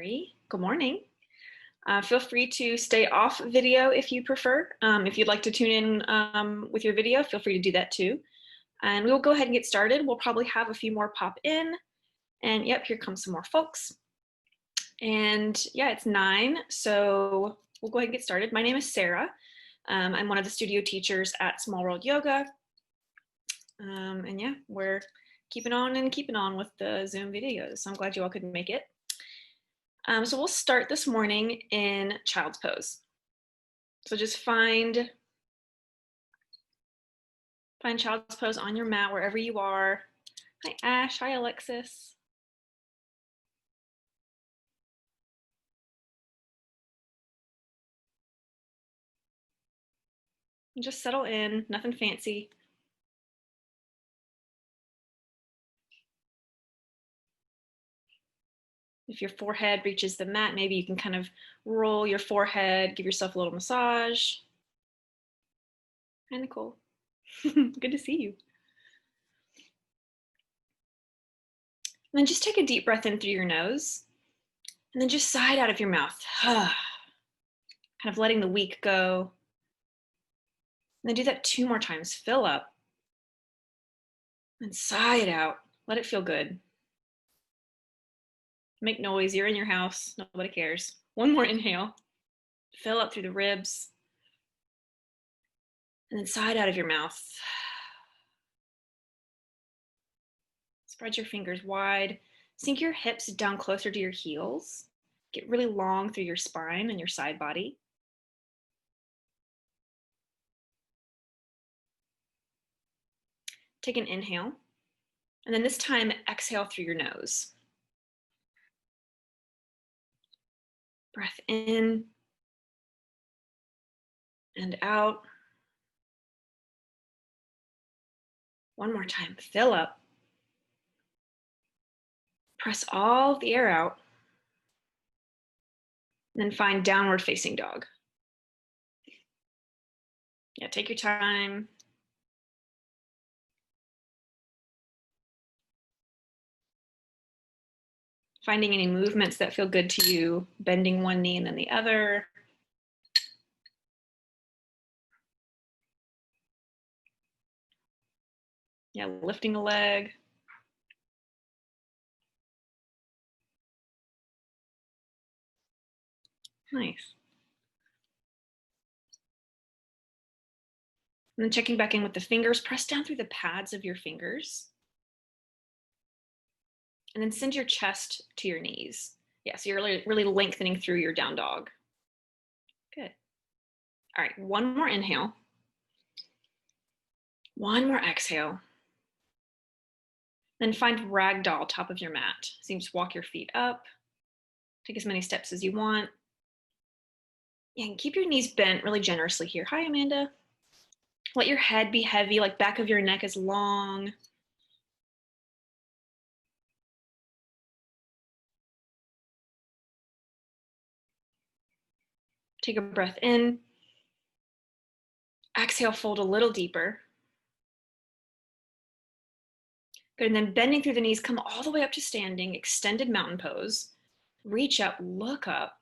Mary. Good morning. Feel free to stay off video if you prefer. If you'd like to tune in with your video, feel free to do that too. And we will go ahead and get started. We'll probably have a few more pop in. And yep, here comes some more folks. And yeah, it's 9, so we'll go ahead and get started. My name is Sarah. I'm one of the studio teachers at Small World Yoga. And yeah, we're keeping on with the Zoom videos. So I'm glad you all could make it. So we'll start this morning in child's pose. So just find child's pose on your mat wherever you are. Hi Ash, hi Alexis. And just settle in, nothing fancy. If your forehead reaches the mat, maybe you can kind of roll your forehead, give yourself a little massage. Hi Nicole, good to see you. And then just take a deep breath in through your nose and then just sigh it out of your mouth. Kind of letting the week go. And then do that 2 more times. Fill up and sigh it out. Let it feel good. Make noise. You're in your house. Nobody cares. 1 more inhale. Fill up through the ribs. And then sigh it out of your mouth. Spread your fingers wide. Sink your hips down closer to your heels. Get really long through your spine and your side body. Take an inhale. And then this time, exhale through your nose. Breath in and out. 1 more time. Fill up. Press all of the air out. And then find downward facing dog. Yeah, take your time. Finding any movements that feel good to you, bending one knee and then the other. Yeah, lifting a leg. Nice. And then checking back in with the fingers, press down through the pads of your fingers. And then send your chest to your knees. Yeah, so you're really lengthening through your down dog. Good. All right, 1 more inhale. 1 more exhale. Then find ragdoll top of your mat. So you just walk your feet up. Take as many steps as you want. Yeah, and keep your knees bent really generously here. Hi, Amanda. Let your head be heavy, like back of your neck is long. Take a breath in. Exhale, fold a little deeper. Good, and then bending through the knees, come all the way up to standing, extended mountain pose. Reach up, look up.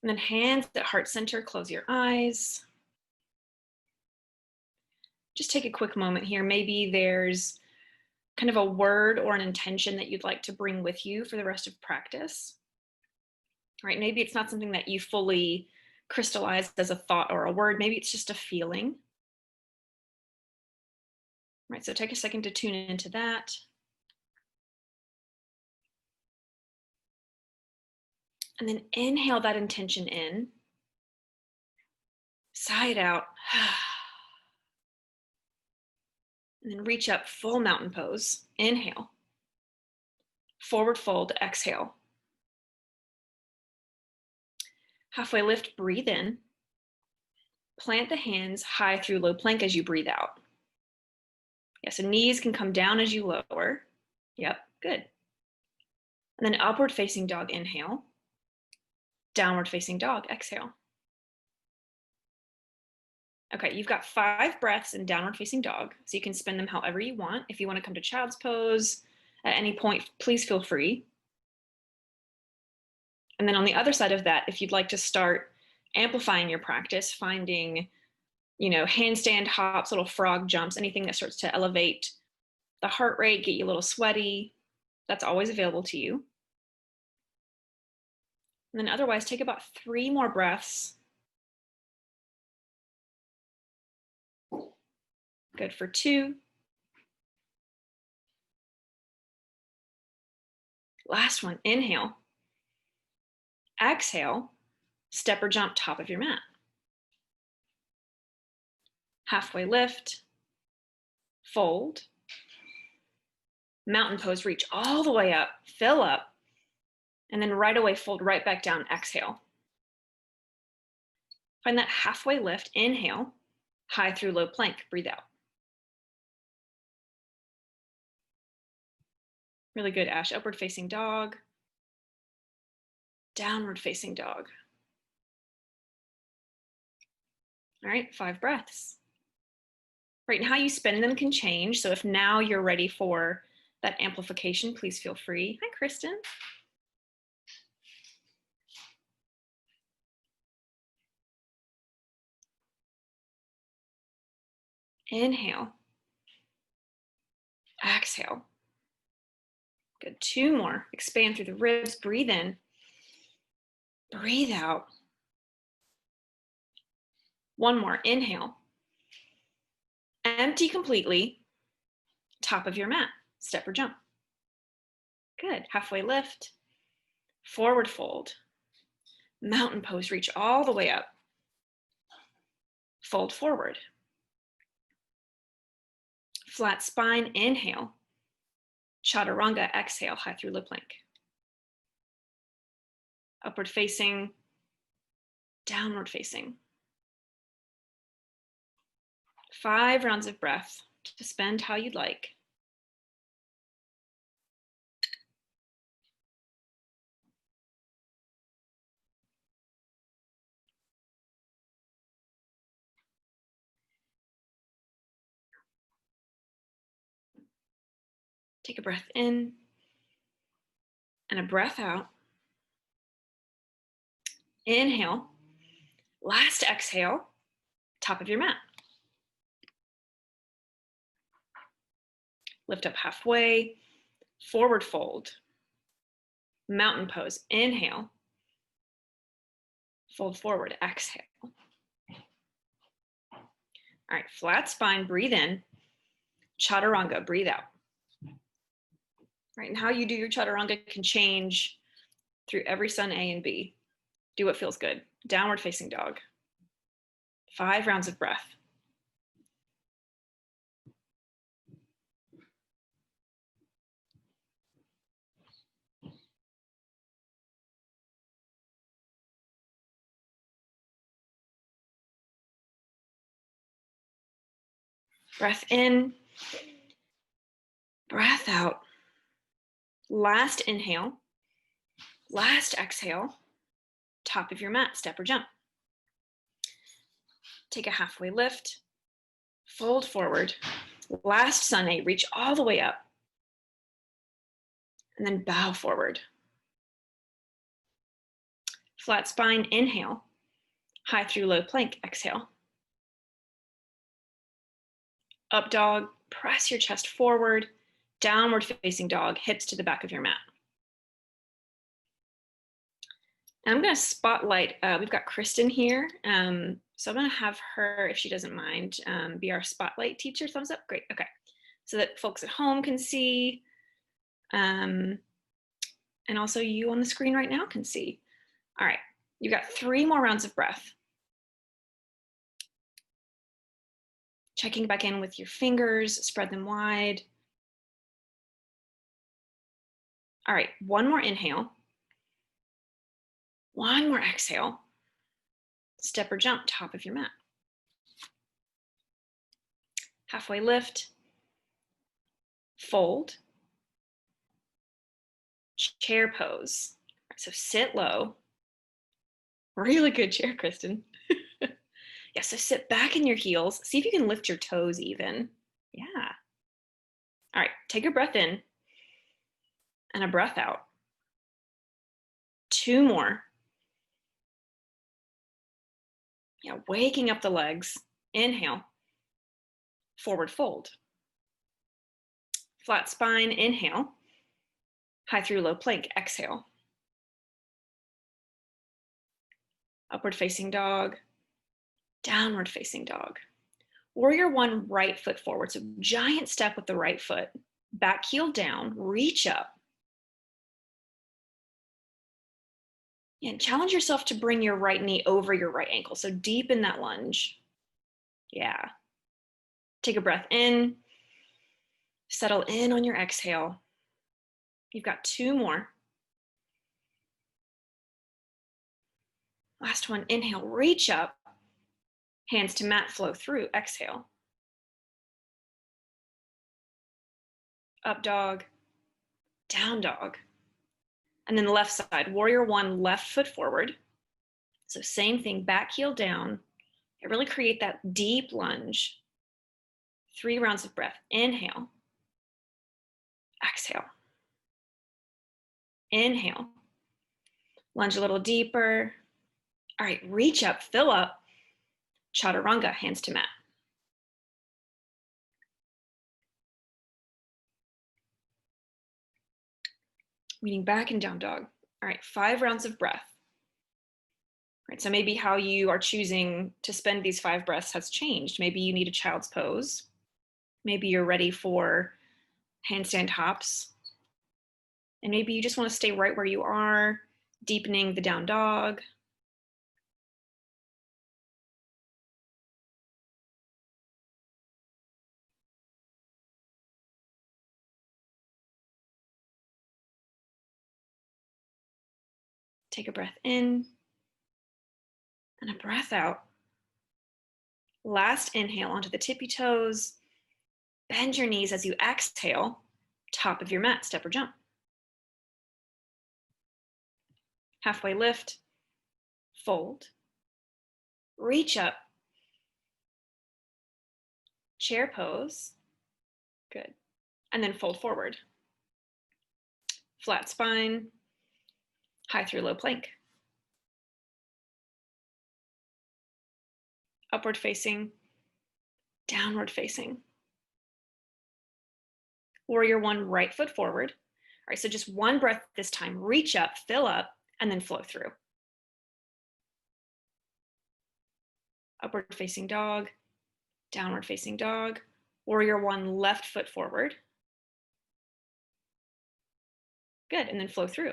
And then hands at heart center, close your eyes. Just take a quick moment here. Maybe there's kind of a word or an intention that you'd like to bring with you for the rest of practice. Right? Maybe it's not something that you fully crystallized as a thought or a word. Maybe it's just a feeling. Right, so take a second to tune into that. And then inhale that intention in. Sigh it out. And then reach up, full mountain pose. Inhale. Forward fold, exhale. Halfway lift, breathe in. Plant the hands high through low plank as you breathe out. Yeah, so knees can come down as you lower. Yep, good. And then upward facing dog, inhale. Downward facing dog, exhale. Okay, you've got 5 breaths in downward facing dog, so you can spend them however you want. If you want to come to child's pose at any point, please feel free. And then on the other side of that, if you'd like to start amplifying your practice, finding, handstand hops, little frog jumps, anything that starts to elevate the heart rate, get you a little sweaty, that's always available to you. And then otherwise, take about 3 more breaths. Good for 2. Last one, inhale. Exhale, step or jump top of your mat. Halfway lift, fold. Mountain pose, reach all the way up, fill up, and then right away fold right back down, exhale. Find that halfway lift, inhale, high through low plank, breathe out. Really good, Ash. Upward facing dog, downward facing dog. All right, 5 breaths. Right, and how you spend them can change. So if now you're ready for that amplification, please feel free. Hi, Kristen. Inhale. Exhale. Good, 2 more. Expand through the ribs, breathe in. Breathe out. 1 more, inhale. Empty completely, top of your mat, step or jump. Good, halfway lift, forward fold, mountain pose, reach all the way up, fold forward. Flat spine, inhale, chaturanga, exhale, high through low plank. Upward facing, downward facing. 5 rounds of breath to spend how you'd like. Take a breath in and a breath out. Inhale, last exhale, top of your mat. Lift up halfway, forward fold, mountain pose, inhale, fold forward, exhale. All right, flat spine, breathe in, chaturanga, breathe out. All right, and how you do your chaturanga can change through every sun A and B. Do what feels good. Downward facing dog. 5 rounds of breath. Breath in, breath out. Last inhale, last exhale, top of your mat, step or jump. Take a halfway lift, fold forward. Last sun A, reach all the way up. And then bow forward. Flat spine, inhale. High through low plank, exhale. Up dog, press your chest forward. Downward facing dog, hips to the back of your mat. And I'm going to spotlight, we've got Kristen here. So I'm going to have her, if she doesn't mind, be our spotlight teacher. Thumbs up, great, okay. So that folks at home can see, and also you on the screen right now can see. All right, you've got 3 more rounds of breath. Checking back in with your fingers, spread them wide. All right, 1 more inhale. 1 more exhale. Step or jump, top of your mat. Halfway lift. Fold. Chair pose. Right, so sit low. Really good chair, Kristen. Yeah, so sit back in your heels. See if you can lift your toes even. Yeah. All right, take a breath in and a breath out. 2 more. Yeah, waking up the legs. Inhale, forward fold. Flat spine, inhale. High through low plank, exhale. Upward facing dog, downward facing dog. Warrior one, right foot forward. So giant step with the right foot. Back heel down, reach up. And challenge yourself to bring your right knee over your right ankle. So deepen that lunge. Yeah. Take a breath in. Settle in on your exhale. You've got 2 more. Last one, inhale, reach up. Hands to mat, flow through, exhale. Up dog, down dog. And then the left side, warrior one, left foot forward. So same thing, back heel down. And really create that deep lunge. 3 rounds of breath. Inhale, exhale. Inhale, lunge a little deeper. All right, reach up, fill up. Chaturanga, hands to mat. Leaning back and down dog. All right, 5 rounds of breath. Right, so maybe how you are choosing to spend these 5 breaths has changed. Maybe you need a child's pose. Maybe you're ready for handstand hops. And maybe you just want to stay right where you are, deepening the down dog. Take a breath in and a breath out. Last inhale onto the tippy toes. Bend your knees as you exhale, top of your mat, step or jump. Halfway lift, fold, reach up, chair pose, good. And then fold forward. Flat spine, high through low plank. Upward facing, downward facing. Warrior one, right foot forward. All right, so just 1 breath this time. Reach up, fill up, and then flow through. Upward facing dog, downward facing dog. Warrior one, left foot forward. Good, and then flow through.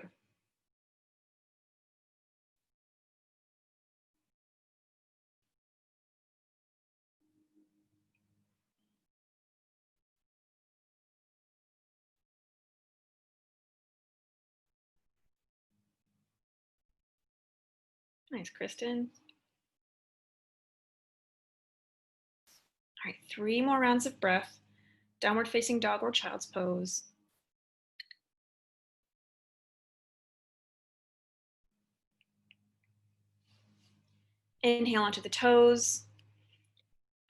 Nice, Kristen. All right, 3 more rounds of breath. Downward facing dog or child's pose. Inhale onto the toes.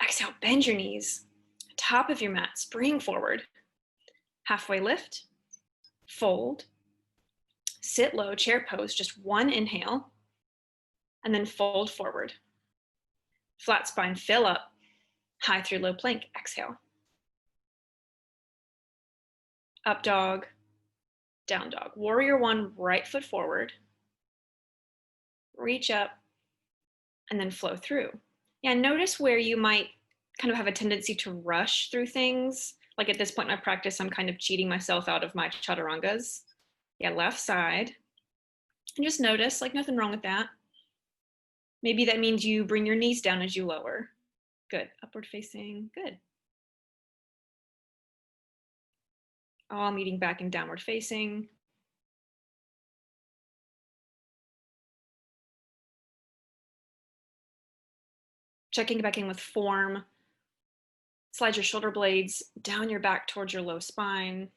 Exhale, bend your knees. Top of your mat, spring forward. Halfway lift, fold. Sit low, chair pose, just 1 inhale. And then fold forward. Flat spine, fill up. High through low plank, exhale. Up dog, down dog. Warrior one, right foot forward. Reach up, and then flow through. Yeah, notice where you might kind of have a tendency to rush through things. Like at this point in my practice, I'm kind of cheating myself out of my chaturangas. Yeah, left side. And just notice, like nothing wrong with that. Maybe that means you bring your knees down as you lower. Good, upward facing, good. All meeting back in downward facing. Checking back in with form. Slide your shoulder blades down your back towards your low spine.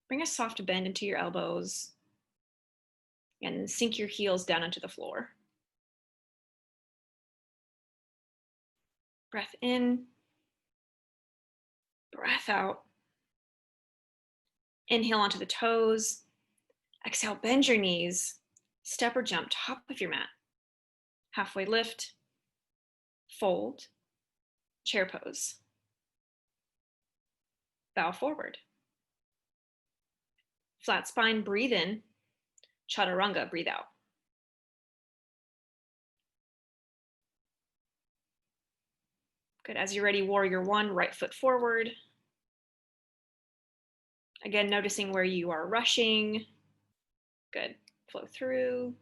Bring a soft bend into your elbows. And sink your heels down into the floor. Breath in. Breath out. Inhale onto the toes. Exhale, bend your knees. Step or jump, top of your mat. Halfway lift, fold, chair pose. Bow forward. Flat spine, breathe in. Chaturanga, breathe out. Good, as you're ready, warrior one, right foot forward. Again, noticing where you are rushing. Good, flow through.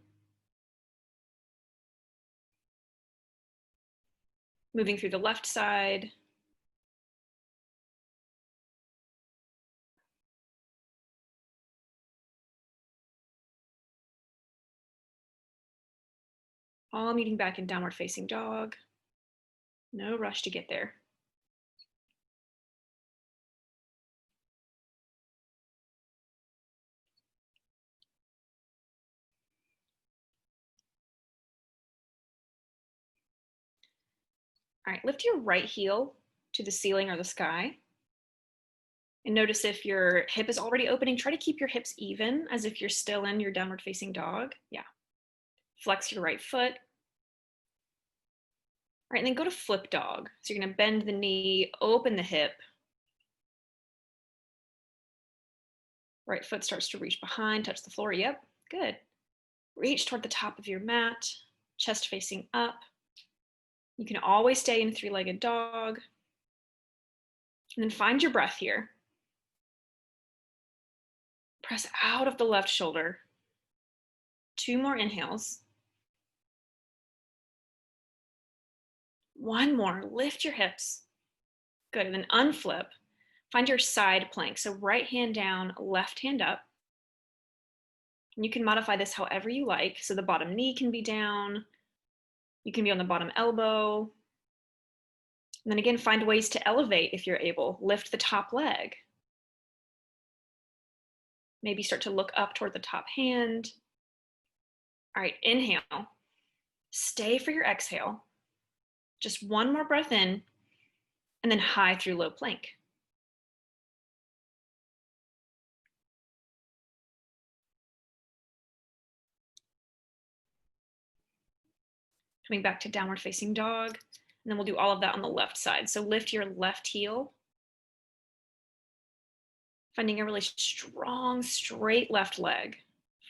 Moving through the left side. All meeting back in downward facing dog. No rush to get there. All right, lift your right heel to the ceiling or the sky. And notice if your hip is already opening, try to keep your hips even as if you're still in your downward facing dog. Yeah. Flex your right foot. All right, and then go to flip dog. So you're gonna bend the knee, open the hip. Right foot starts to reach behind, touch the floor. Yep, good. Reach toward the top of your mat, chest facing up. You can always stay in three-legged dog. And then find your breath here. Press out of the left shoulder. 2 more inhales. 1 more, lift your hips. Good, and then unflip. Find your side plank. So right hand down, left hand up. And you can modify this however you like. So the bottom knee can be down. You can be on the bottom elbow. And then again, find ways to elevate if you're able. Lift the top leg. Maybe start to look up toward the top hand. All right, inhale. Stay for your exhale. Just 1 more breath in, and then high through low plank. Coming back to downward facing dog, and then we'll do all of that on the left side. So lift your left heel, finding a really strong, straight left leg.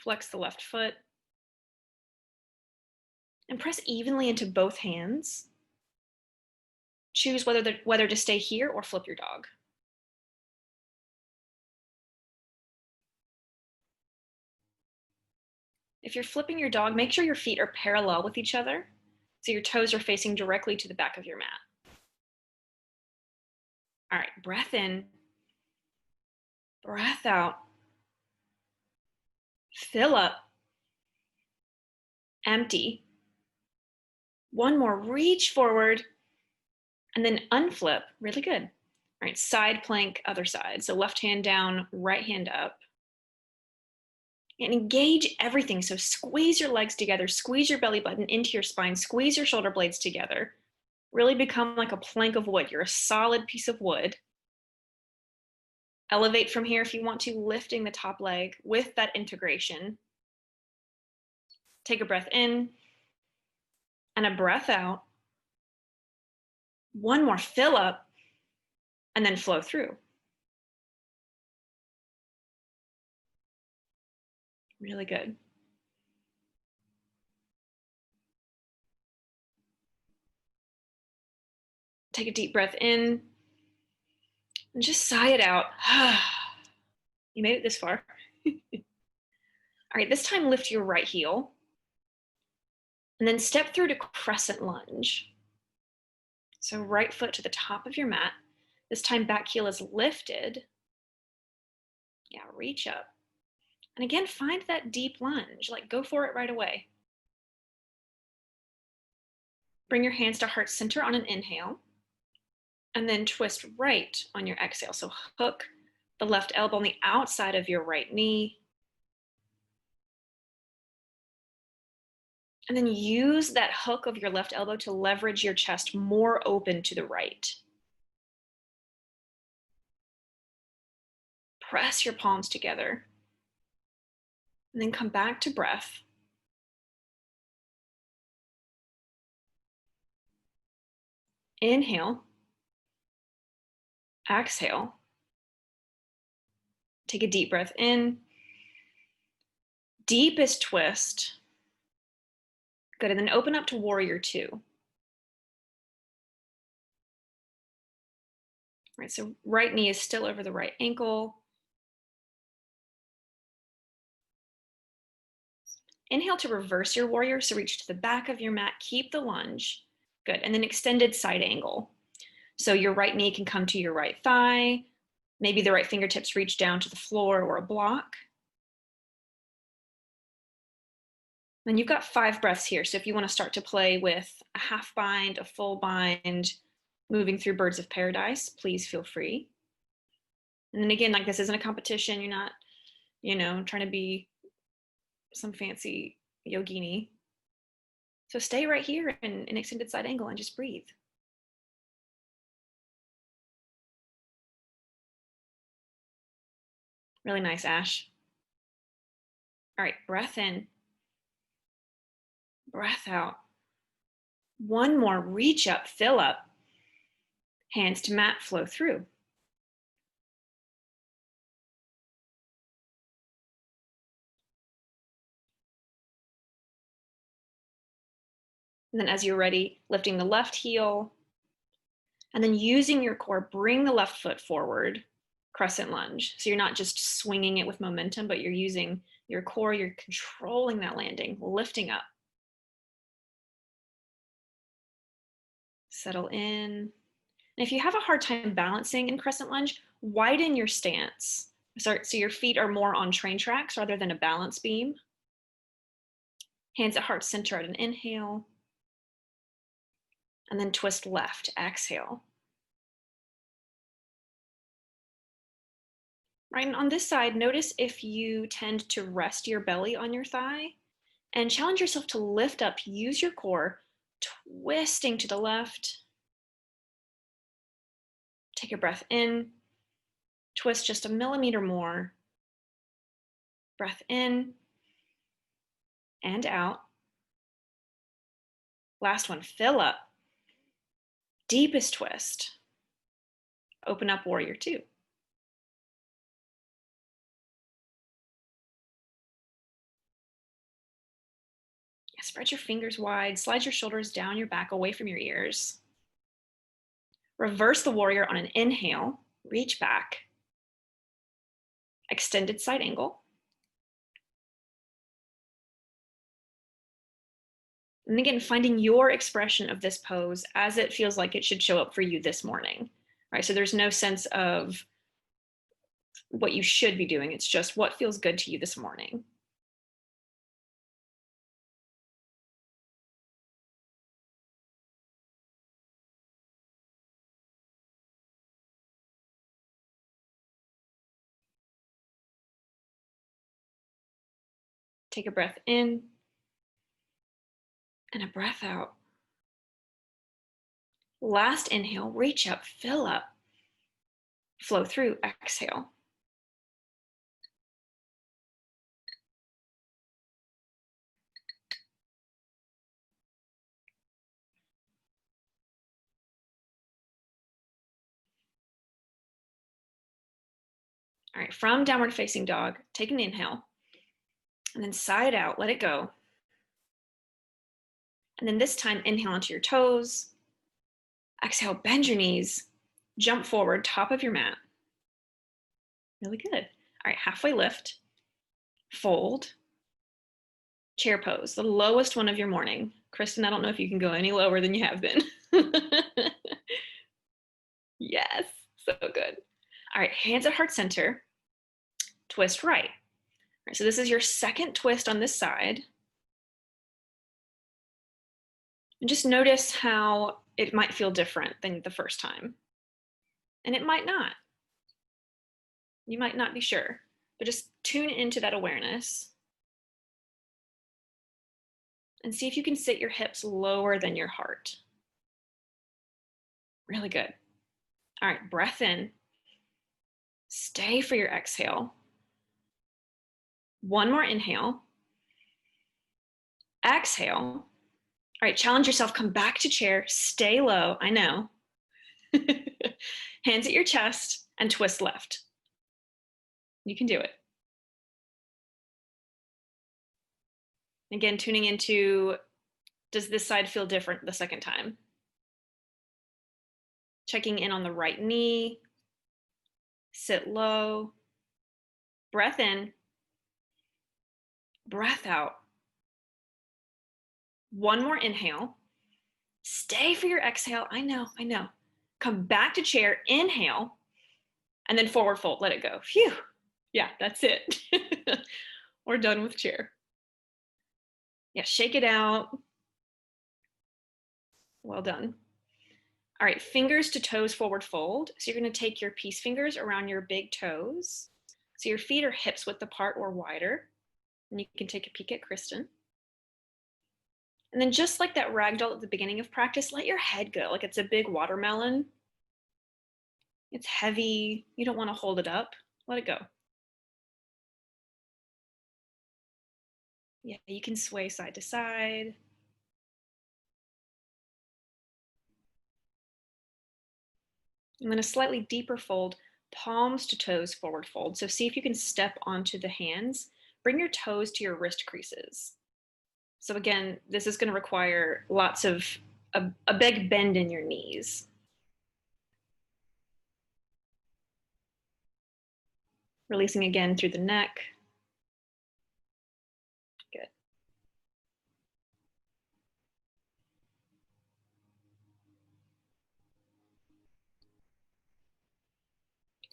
Flex the left foot, and press evenly into both hands. Choose whether to stay here or flip your dog. If you're flipping your dog, make sure your feet are parallel with each other, so your toes are facing directly to the back of your mat. All right, breath in, breath out, fill up, empty. 1 more, reach forward, and then unflip, really good. All right, side plank, other side. So left hand down, right hand up. And engage everything. So squeeze your legs together, squeeze your belly button into your spine, squeeze your shoulder blades together. Really become like a plank of wood. You're a solid piece of wood. Elevate from here if you want to, lifting the top leg with that integration. Take a breath in and a breath out. 1 more, fill up, and then flow through. Really good. Take a deep breath in and just sigh it out. You made it this far. All right, this time lift your right heel and then step through to crescent lunge. So right foot to the top of your mat. This time back heel is lifted. Yeah, reach up. And again, find that deep lunge, like go for it right away. Bring your hands to heart center on an inhale, and then twist right on your exhale. So hook the left elbow on the outside of your right knee. And then use that hook of your left elbow to leverage your chest more open to the right. Press your palms together. And then come back to breath. Inhale. Exhale. Take a deep breath in. Deepest twist. Good, and then open up to warrior two. All right, so right knee is still over the right ankle. Inhale to reverse your warrior, so reach to the back of your mat, keep the lunge. Good, and then extended side angle. So your right knee can come to your right thigh, maybe the right fingertips reach down to the floor or a block. Then you've got 5 breaths here. So if you want to start to play with a half bind, a full bind, moving through birds of paradise, please feel free. And then again, like this isn't a competition. You're not, trying to be some fancy yogini. So stay right here in an extended side angle and just breathe. Really nice, Ash. All right, breath in. Breath out. One more, reach up, fill up. Hands to mat, flow through. And then as you're ready, lifting the left heel, and then using your core, bring the left foot forward, crescent lunge. So you're not just swinging it with momentum, but you're using your core, you're controlling that landing, lifting up. Settle in. And if you have a hard time balancing in crescent lunge, widen your stance. So your feet are more on train tracks rather than a balance beam. Hands at heart center at an inhale. And then twist left, exhale. Right, and on this side, notice if you tend to rest your belly on your thigh and challenge yourself to lift up, use your core, twisting to the left. Take a breath in, twist just a millimeter more. Breath in and out. Last one, fill up. Deepest twist. Open up warrior two. Spread your fingers wide, slide your shoulders down your back, away from your ears. Reverse the warrior on an inhale, reach back. Extended side angle. And again, finding your expression of this pose as it feels like it should show up for you this morning, right? So there's no sense of what you should be doing. It's just what feels good to you this morning. Take a breath in and a breath out. Last inhale, reach up, fill up, flow through, exhale. All right, from downward facing dog, take an inhale and then side out, let it go. And then this time, inhale onto your toes. Exhale, bend your knees, jump forward, top of your mat. Really good. All right, halfway lift, fold, chair pose, the lowest one of your morning. Kristen, I don't know if you can go any lower than you have been. Yes, so good. All right, hands at heart center, twist right. All right, so this is your second twist on this side. And just notice how it might feel different than the first time. And it might not. You might not be sure, but just tune into that awareness and see if you can sit your hips lower than your heart. Really good. All right, breath in. Stay for your exhale. One more inhale. Exhale. All right, challenge yourself, come back to chair, stay low, I know. Hands at your chest and twist left. You can do it. Again, tuning into, does this side feel different the second time? Checking in on the right knee, sit low, breath in, breath out. One more inhale. Stay for your exhale. I know. Come back to chair, inhale, and then forward fold, let it go. Phew. Yeah, that's it. We're done with chair. Yeah, shake it out. Well done. All right, fingers to toes forward fold. So you're gonna take your peace fingers around your big toes. So your feet are hips width apart or wider. And you can take a peek at Kristen. And then just like that ragdoll at the beginning of practice, let your head go like it's a big watermelon. It's heavy. You don't want to hold it up. Let it go. Yeah, you can sway side to side. And then a slightly deeper fold, palms to toes forward fold. So see if you can step onto the hands. Bring your toes to your wrist creases. So again, this is going to require lots of a big bend in your knees. Releasing again through the neck. Good.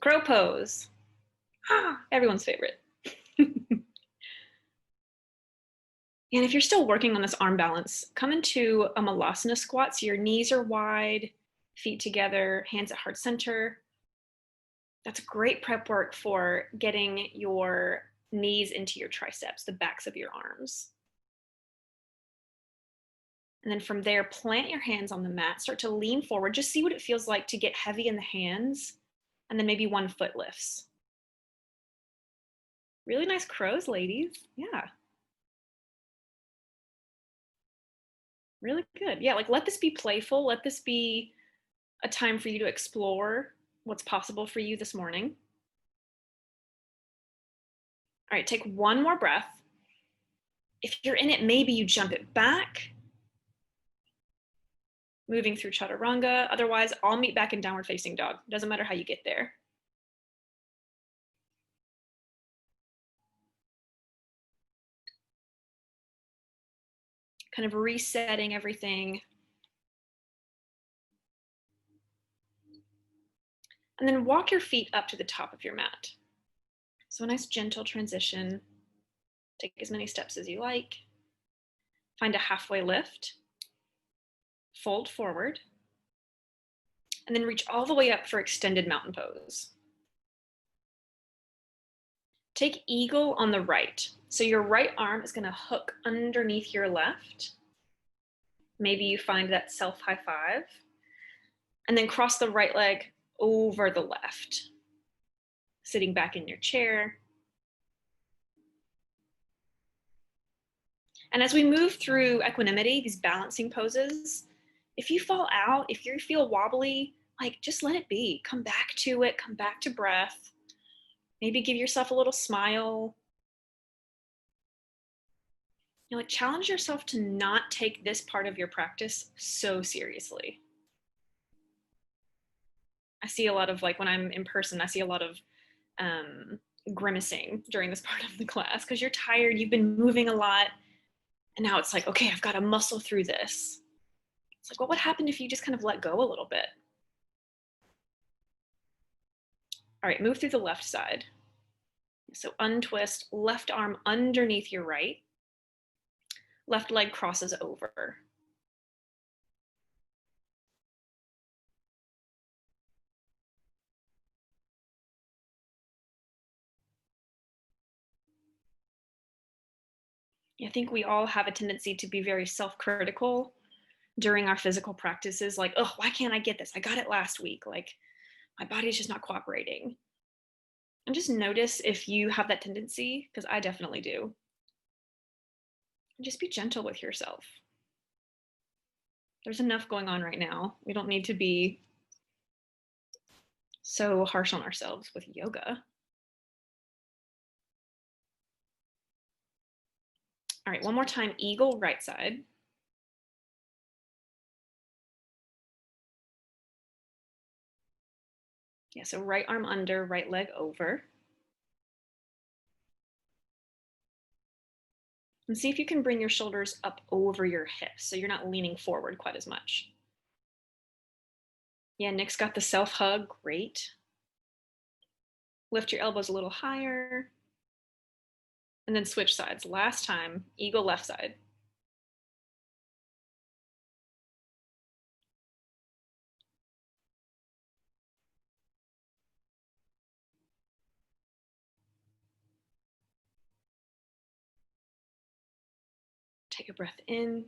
Crow pose. Everyone's favorite. And if you're still working on this arm balance, come into a malasana squat. So your knees are wide, feet together, hands at heart center. That's great prep work for getting your knees into your triceps, the backs of your arms. And then from there, plant your hands on the mat, start to lean forward, just see what it feels like to get heavy in the hands, and then maybe one foot lifts. Really nice crows, ladies. Yeah. Really good. Yeah, like let this be playful. Let this be a time for you to explore what's possible for you this morning. All right, take one more breath. If you're in it, maybe you jump it back, moving through chaturanga. Otherwise, I'll meet back in downward facing dog. Doesn't matter how you get there. Kind of resetting everything. And then walk your feet up to the top of your mat. So a nice gentle transition. Take as many steps as you like. Find a halfway lift. Fold forward. And then reach all the way up for extended mountain pose. Take eagle on the right. So your right arm is going to hook underneath your left. Maybe you find that self high five. And then cross the right leg over the left. Sitting back in your chair. And as we move through equanimity, these balancing poses, if you fall out, if you feel wobbly, like just let it be. Come back to it, come back to breath. Maybe give yourself a little smile. You know, like challenge yourself to not take this part of your practice so seriously. I see a lot of, like when I'm in person, I see a lot of grimacing during this part of the class because you're tired, you've been moving a lot, and now it's like, okay, I've got to muscle through this. It's like, well, what happened if you just kind of let go a little bit? All right, move through the left side. So untwist, left arm underneath your right. Left leg crosses over. I think we all have a tendency to be very self-critical during our physical practices. Like, oh, why can't I get this? I got it last week. Like, my body's just not cooperating. And just notice if you have that tendency, because I definitely do. And just be gentle with yourself. There's enough going on right now. We don't need to be so harsh on ourselves with yoga. All right, one more time, eagle, right side. Yeah, so right arm under, right leg over. And see if you can bring your shoulders up over your hips so you're not leaning forward quite as much. Yeah, Nick's got the self hug, great. Lift your elbows a little higher. And then switch sides. Last time, eagle left side. Take a breath in.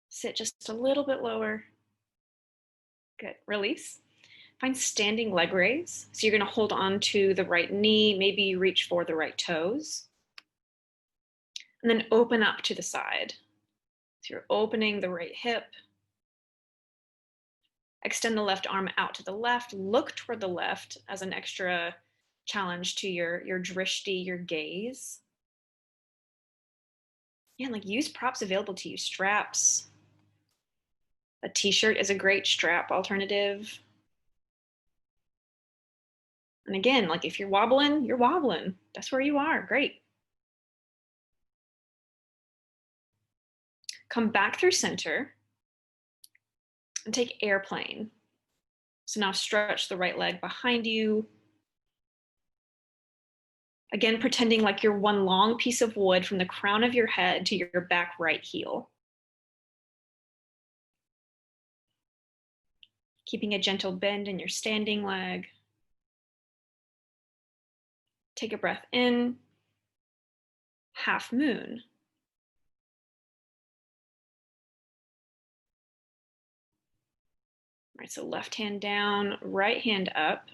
Sit just a little bit lower. Good. Release. Find standing leg raise. So you're going to hold on to the right knee. Maybe you reach for the right toes. And then open up to the side. So you're opening the right hip. Extend the left arm out to the left. Look toward the left as an extra challenge to your drishti, your gaze. Yeah, like use props available to you. Straps. A t-shirt is a great strap alternative. And again, like if you're wobbling, you're wobbling. That's where you are. Great. Come back through center and take airplane. So now stretch the right leg behind you. Again, pretending like you're one long piece of wood from the crown of your head to your back right heel. Keeping a gentle bend in your standing leg. Take a breath in. Half moon. All right, so left hand down, right hand up.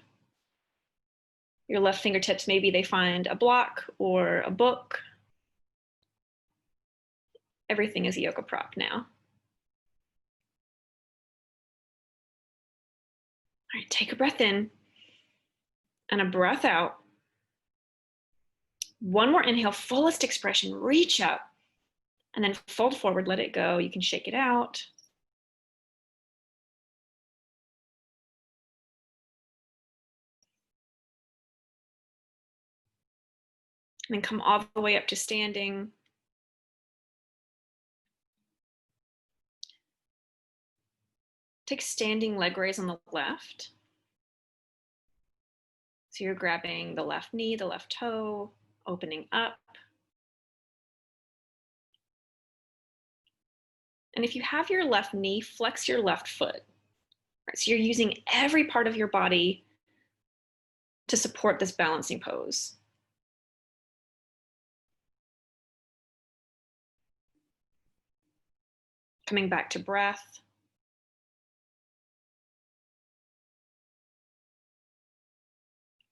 Your left fingertips, maybe they find a block or a book. Everything is a yoga prop now. All right, take a breath in and a breath out. One more inhale, fullest expression, reach up and then fold forward, let it go. You can shake it out. And then come all the way up to standing. Take standing leg raise on the left. So you're grabbing the left knee, the left toe, opening up. And if you have your left knee, flex your left foot. Right, so you're using every part of your body to support this balancing pose. Coming back to breath.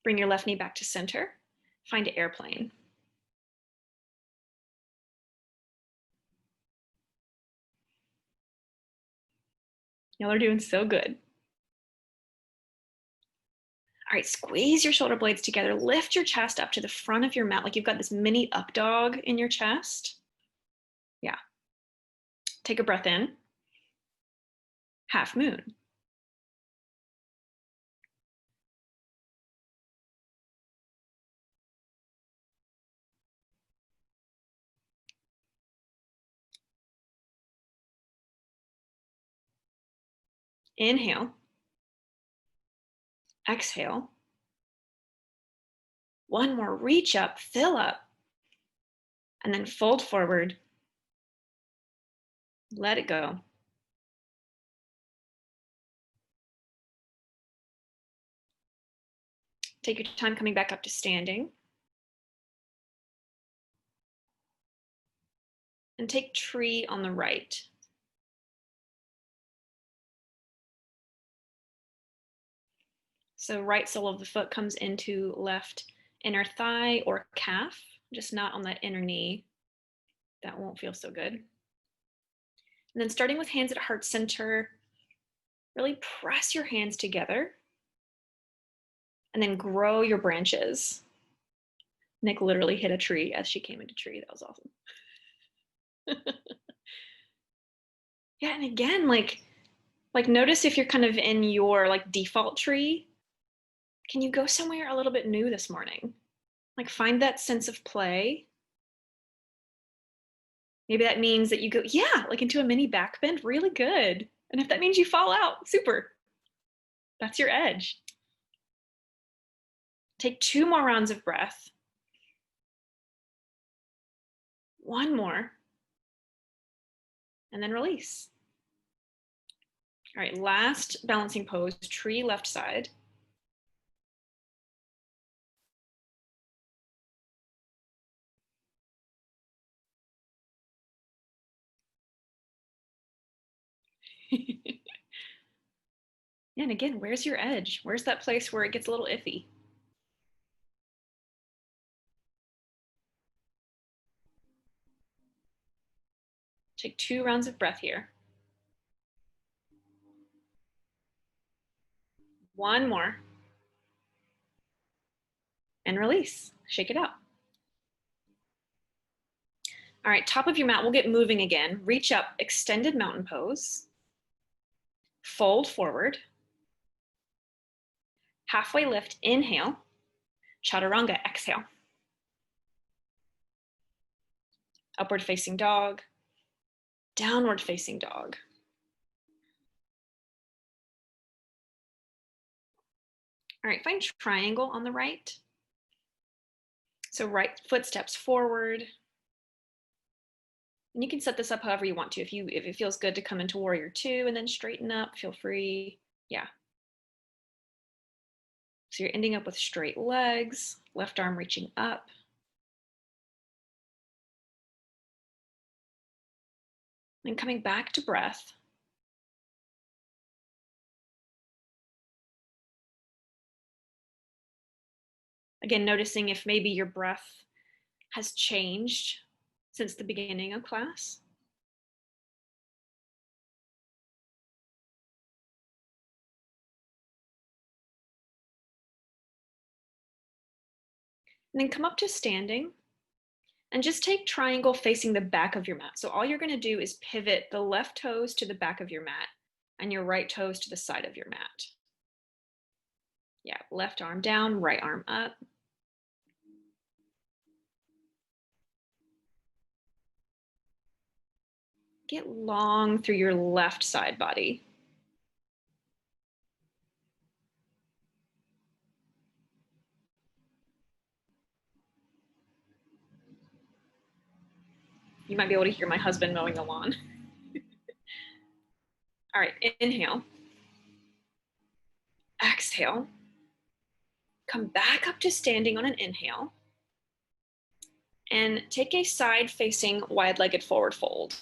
Bring your left knee back to center. Find airplane. Y'all are doing so good. All right, squeeze your shoulder blades together. Lift your chest up to the front of your mat like you've got this mini up dog in your chest. Yeah. Take a breath in. Half moon. Inhale. Exhale. One more, reach up, fill up, and then fold forward. Let it go. Take your time coming back up to standing. And take tree on the right. So right sole of the foot comes into left inner thigh or calf, just not on that inner knee. That won't feel so good. And then starting with hands at heart center, really press your hands together and then grow your branches. Nick literally hit a tree as she came into tree. That was awesome. Yeah, and again, like notice if you're kind of in your like default tree, can you go somewhere a little bit new this morning? Like find that sense of play. Maybe that means that you go, yeah, like into a mini back bend, really good. And if that means you fall out, super. That's your edge. Take 2 more rounds of breath. 1 more. And then release. All right, last balancing pose, tree left side. And again, where's your edge? Where's that place where it gets a little iffy? Take 2 rounds of breath here. 1 more. And release. Shake it out. All right, top of your mat, we'll get moving again. Reach up, extended mountain pose. Fold forward. Halfway lift, inhale. Chaturanga, exhale. Upward facing dog. Downward facing dog. All right, find triangle on the right. So right foot steps forward. And you can set this up however you want to. If it feels good to come into warrior 2 and then straighten up, feel free. Yeah. So you're ending up with straight legs, left arm reaching up. And coming back to breath. Again, noticing if maybe your breath has changed since the beginning of class. And then come up to standing and just take triangle facing the back of your mat. So all you're going to do is pivot the left toes to the back of your mat and your right toes to the side of your mat. Yeah, left arm down, right arm up. Get long through your left side body. You might be able to hear my husband mowing the lawn. All right, inhale. Exhale. Come back up to standing on an inhale. And take a side facing wide-legged forward fold.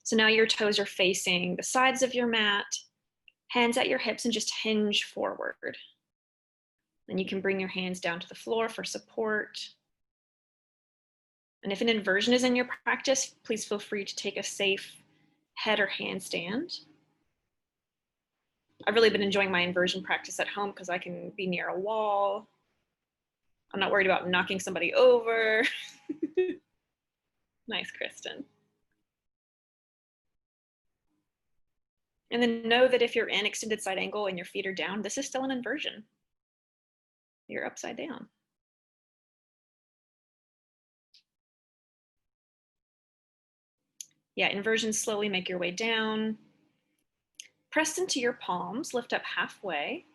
So now your toes are facing the sides of your mat, hands at your hips, and just hinge forward. Then you can bring your hands down to the floor for support. And if an inversion is in your practice, please feel free to take a safe head or handstand. I've really been enjoying my inversion practice at home because I can be near a wall. I'm not worried about knocking somebody over. Nice, Kristen. And then know that if you're in extended side angle and your feet are down, this is still an inversion. You're upside down. Yeah, inversion, slowly make your way down. Press into your palms, lift up halfway.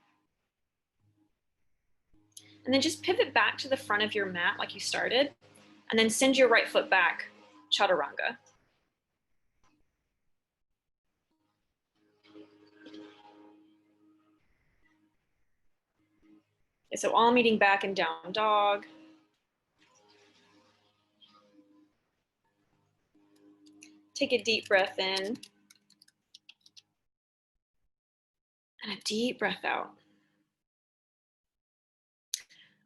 And then just pivot back to the front of your mat like you started, and then send your right foot back, chaturanga. Okay, so all meeting back in down dog. Take a deep breath in and a deep breath out.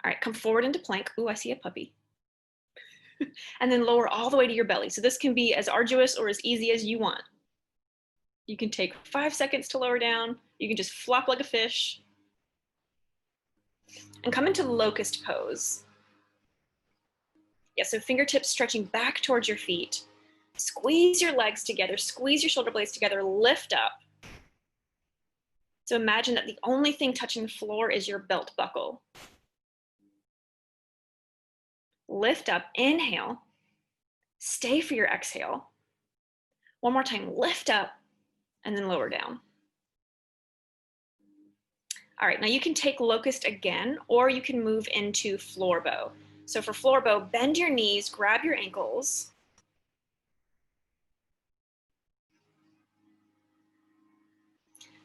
All right, come forward into plank. Ooh, I see a puppy. And then lower all the way to your belly. So this can be as arduous or as easy as you want. You can take 5 seconds to lower down. You can just flop like a fish. And come into locust pose. Yeah, so fingertips stretching back towards your feet. Squeeze your legs together, squeeze your shoulder blades together, lift up. So imagine that the only thing touching the floor is your belt buckle. Lift up, inhale, stay for your exhale. One more time, lift up, and then lower down. All right, now you can take locust again, or you can move into floor bow. So for floor bow, bend your knees, grab your ankles.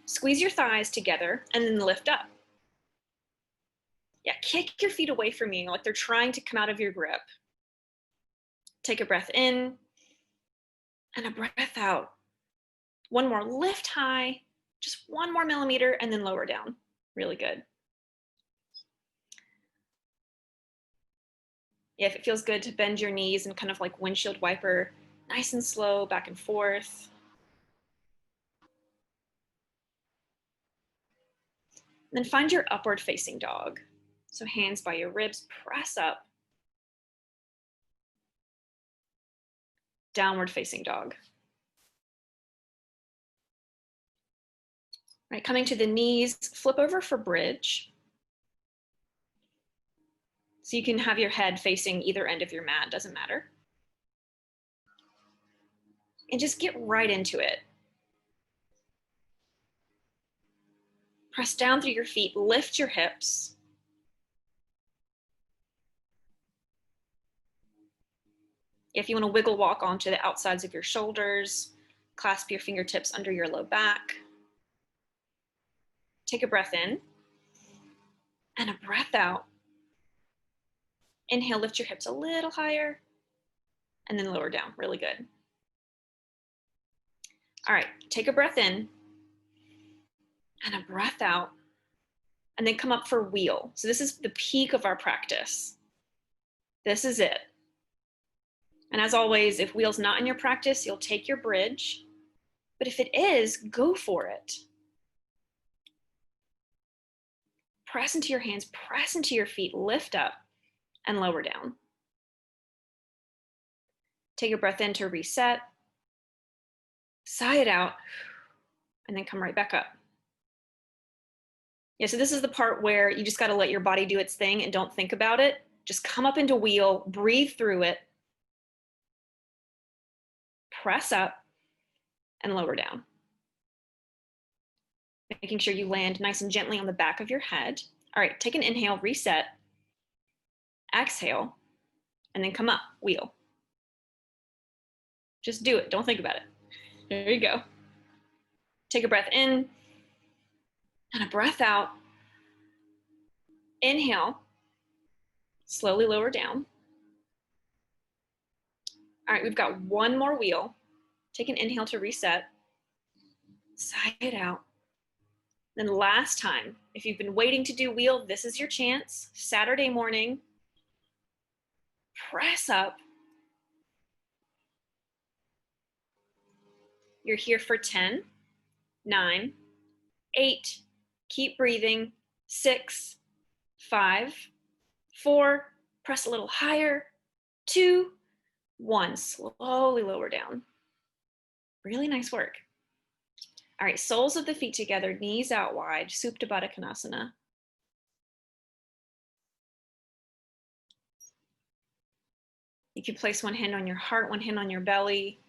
Squeeze your thighs together, and then lift up. Yeah, kick your feet away from you like they're trying to come out of your grip. Take a breath in, and a breath out. One more, lift high, just 1 more millimeter, and then lower down. Really good. Yeah, if it feels good to bend your knees and kind of like windshield wiper, nice and slow, back and forth. And then find your upward facing dog. So hands by your ribs, press up. Downward facing dog. Right, coming to the knees, flip over for bridge. So you can have your head facing either end of your mat, doesn't matter. And just get right into it. Press down through your feet, lift your hips. If you want to wiggle walk onto the outsides of your shoulders, clasp your fingertips under your low back. Take a breath in and a breath out. Inhale, lift your hips a little higher and then lower down, really good. All right, take a breath in and a breath out, and then come up for wheel. So this is the peak of our practice. This is it. And as always, if wheel's not in your practice, you'll take your bridge. But if it is, go for it. Press into your hands, press into your feet, lift up and lower down. Take a breath in to reset. Sigh it out, and then come right back up. Yeah, so this is the part where you just got to let your body do its thing and don't think about it. Just come up into wheel, breathe through it, press up, and lower down. Making sure you land nice and gently on the back of your head. All right, take an inhale, reset, exhale, and then come up, wheel. Just do it, don't think about it. There you go. Take a breath in and a breath out. Inhale, slowly lower down. All right, we've got one more wheel. Take an inhale to reset. Sigh it out. Then last time, if you've been waiting to do wheel, this is your chance. Saturday morning, press up. You're here for 10, 9, 8, keep breathing, 6, 5, 4, press a little higher, 2, 1, slowly lower down. Really nice work. All right, soles of the feet together, knees out wide, Supta Baddha Konasana. You can place one hand on your heart, one hand on your belly,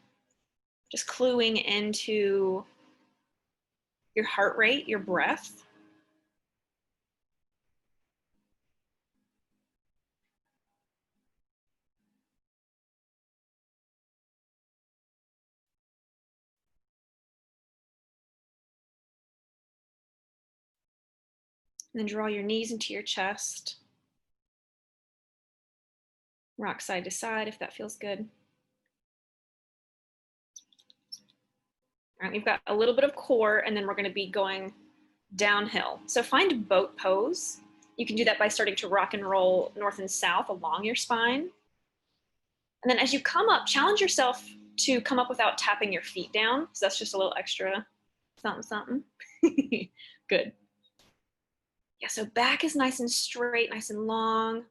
just cluing into your heart rate, your breath. And then draw your knees into your chest. Rock side to side if that feels good. All right, we've got a little bit of core, and then we're going to be going downhill. So find boat pose. You can do that by starting to rock and roll north and south along your spine. And then as you come up, challenge yourself to come up without tapping your feet down. So that's just a little extra something, something. Good. Yeah, so back is nice and straight, nice and long.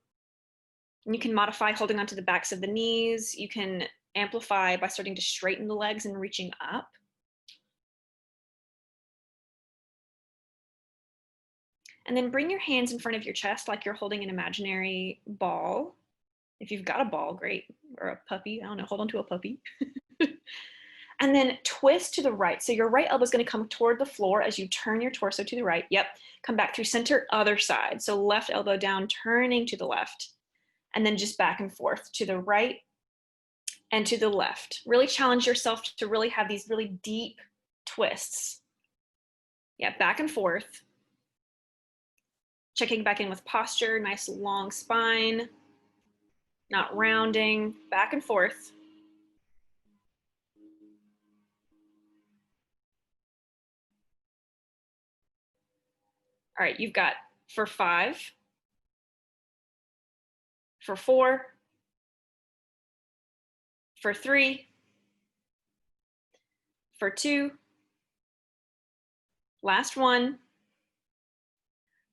And you can modify holding onto the backs of the knees. You can amplify by starting to straighten the legs and reaching up. And then bring your hands in front of your chest like you're holding an imaginary ball. If you've got a ball, great. Or a puppy, I don't know, hold on to a puppy. And then twist to the right. So your right elbow is going to come toward the floor as you turn your torso to the right. Yep. Come back through center, other side. So left elbow down, turning to the left. And then just back and forth to the right and to the left. Really challenge yourself to really have these really deep twists. Yeah, back and forth. Checking back in with posture, nice long spine, not rounding, back and forth. All right, you've got for 5, for 4, for 3, for 2, last one.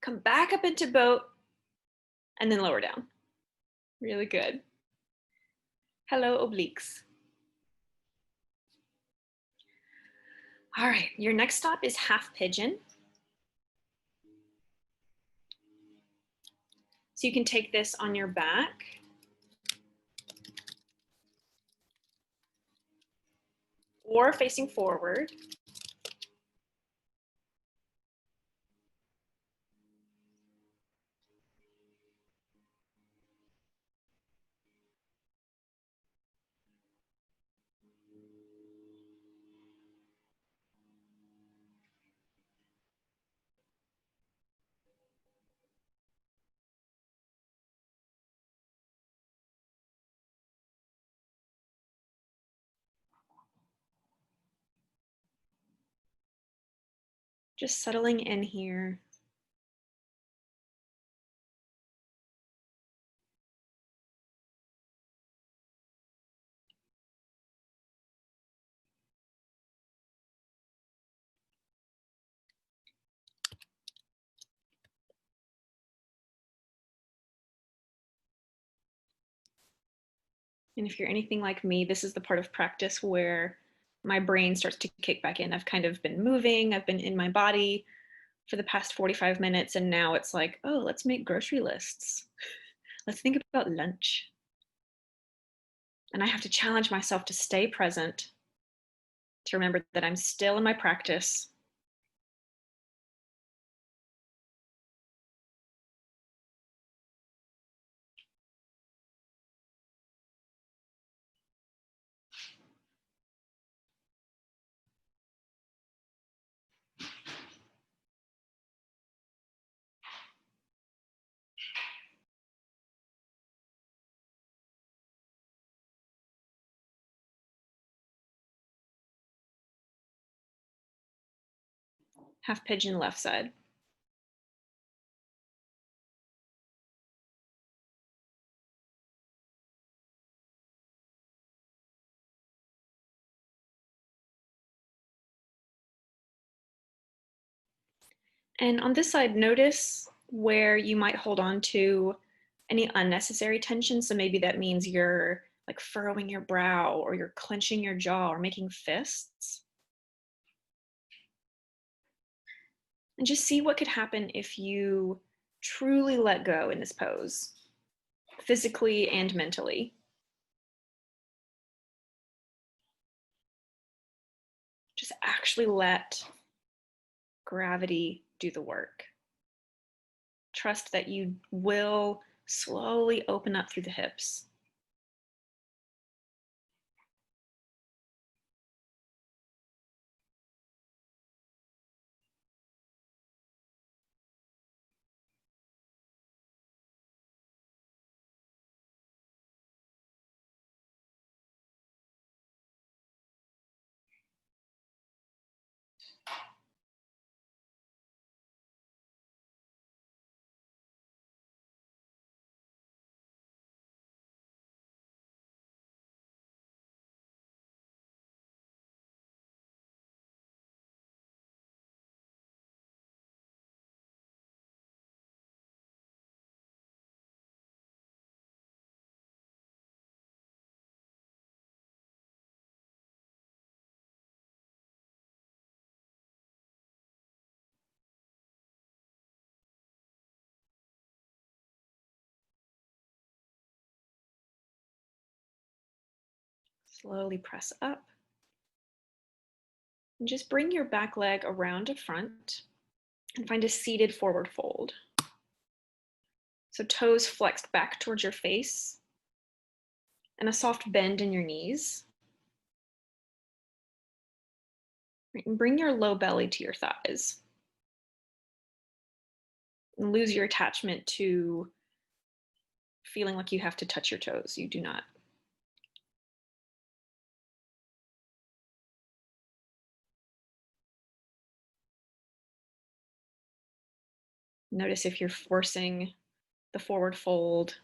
Come back up into boat and then lower down. Really good. Hello, obliques. All right, your next stop is half pigeon. So you can take this on your back. Or facing forward. Just settling in here. And if you're anything like me, this is the part of practice where my brain starts to kick back in. I've kind of been moving, I've been in my body for the past 45 minutes, and now it's like, oh, let's make grocery lists. Let's think about lunch. And I have to challenge myself to stay present, to remember that I'm still in my practice. Half pigeon left side. And on this side, notice where you might hold on to any unnecessary tension. So maybe that means you're like furrowing your brow, or you're clenching your jaw, or making fists. And just see what could happen if you truly let go in this pose, physically and mentally. Just actually let gravity do the work. Trust that you will slowly open up through the hips. Slowly press up. And just bring your back leg around to front and find a seated forward fold. So toes flexed back towards your face and a soft bend in your knees. And bring your low belly to your thighs. And lose your attachment to feeling like you have to touch your toes. You do not. Notice if you're forcing the forward fold.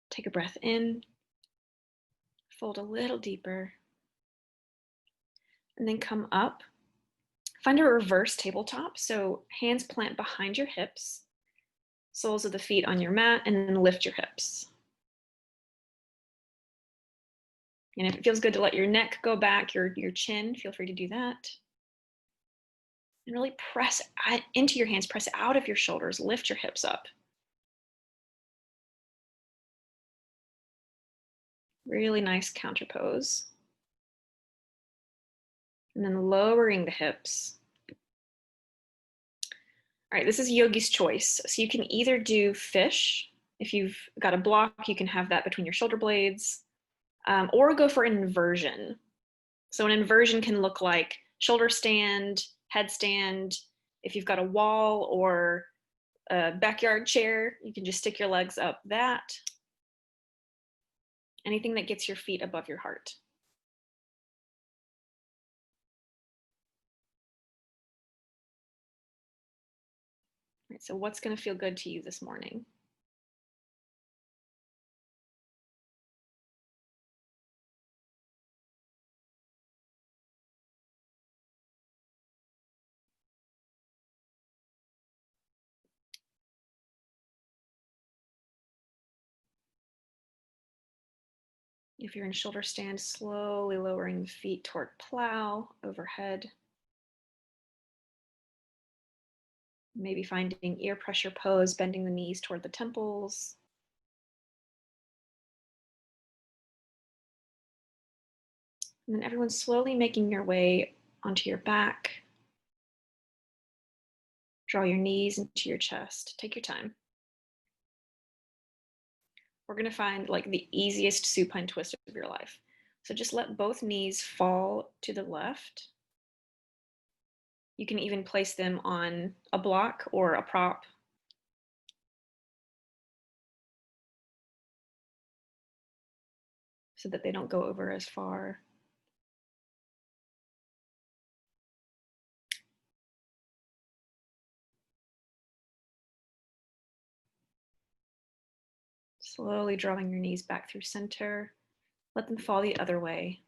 Take a breath in, fold a little deeper, and then come up. Find a reverse tabletop. So hands plant behind your hips, soles of the feet on your mat, and then lift your hips. And if it feels good to let your neck go back, your chin, feel free to do that. And really press into your hands, press out of your shoulders, lift your hips up. Really nice counter pose. And then lowering the hips. All right, this is yogi's choice. So you can either do fish. If you've got a block, you can have that between your shoulder blades, or go for an inversion. So an inversion can look like shoulder stand, headstand. If you've got a wall or a backyard chair, you can just stick your legs up that. Anything that gets your feet above your heart. All right, so what's going to feel good to you this morning? If you're in shoulder stand, slowly lowering the feet toward plow overhead. Maybe finding ear pressure pose, bending the knees toward the temples. And then everyone slowly making your way onto your back. Draw your knees into your chest. Take your time. We're going to find like the easiest supine twist of your life. So just let both knees fall to the left. You can even place them on a block or a prop. So that they don't go over as far. Slowly drawing your knees back through center. Let them fall the other way.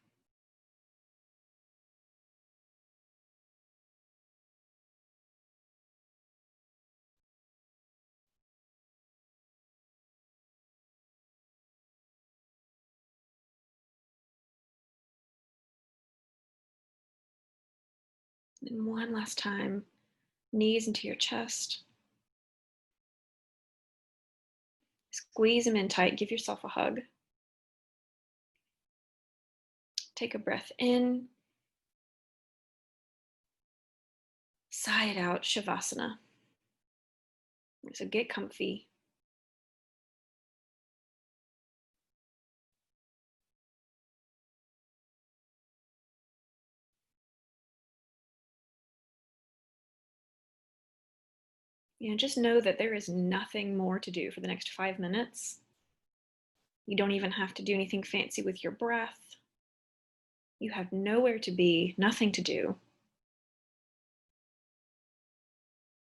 And one last time, knees into your chest. Squeeze them in tight, give yourself a hug. Take a breath in. Sigh it out, Shavasana. So get comfy. And just know that there is nothing more to do for the next 5 minutes. You don't even have to do anything fancy with your breath. You have nowhere to be, nothing to do.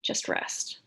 Just rest.